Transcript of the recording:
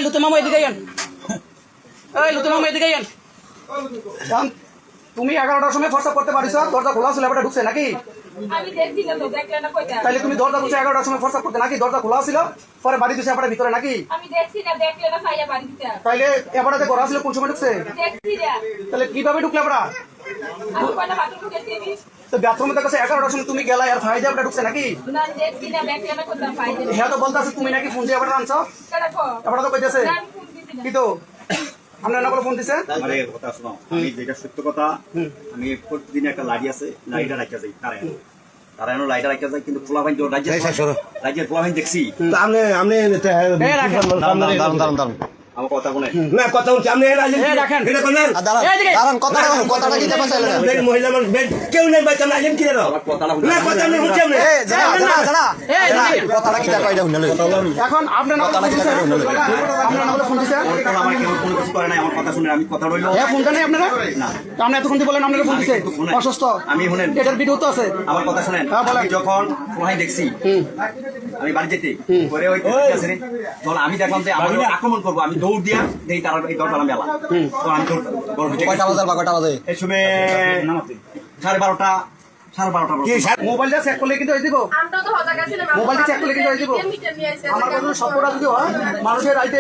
লুতে মামা এদিকে আইন, এই লুতে মামা এদিকে আইন। তুমি 11টার সময় প্রস্তাব করতে পারিস, দরজা খোলা ছিল, এবারে ঢুকছে নাকি? তাহলে তুমি দরজা খুলছো 11টার সময় প্রস্তাব করতে নাকি? দরজা খোলা ছিল, পরে বাড়ি দিছে এবারে ভিতরে নাকি? তাইলে এবারে ঘর আসলে কোন সময় ঢুকছে? তাহলে কিভাবে ঢুকলে এবারা? বাথরুমে তো কাছে 11টার সময় তুমি গেলা আর ফাইজা এবারে ঢুকছে নাকি? হ্যাঁ তো বলতেছে তুমি নাকি ফোন দিয়ে এবারে আনছো, এবারে তো কইতেছে কি তো আপনার না বলে ফোন দিছে। আরে কথা শোনো, আমি যেটা সত্য কথা, আমি প্রতিদিন একটা লাড়ি আছে, লাড়িটা রাখা যাই তারা লাইটা রাখা যায়, কিন্তু খোলা ভাই রাজ্যের খোলা ভাই দেখছি। আমার কথা বলে না, কথা বলছি আপনি মহিলা কেউ নেই বাচ্চা না কি না কথা বলছি আপনি এখন আপনার ফোন দিছে, আমার কেউ কোনো কিছু করে নাই, আমার কথা শুনে আমি কথা রইল ফোনটা নেই আপনারা না, আপনি এতক্ষণ বলেন আপনারা ফোন দিছে অসুস্থ, আমি শুনেন এটার ভিডিও তো আছে। আমার কথা শুনেন, আমি যখন খোলাই দেখছি আমি বাড়ি যেতে পরে ওই যখন আমি দেখলাম যে আমার আক্রমণ করবো, আমি দৌড় দিয়া দেই তারা এই দরজা মেলা, তো আমি কয়টা বাজে এই সময় 12:30 মোবাইলটা চেক করলে কিন্তু হয়ে দিব, মোবাইলটা চেক করলে কিন্তু হয়ে দিব। আমার সবটা যদি হয় মানুষের রাইতে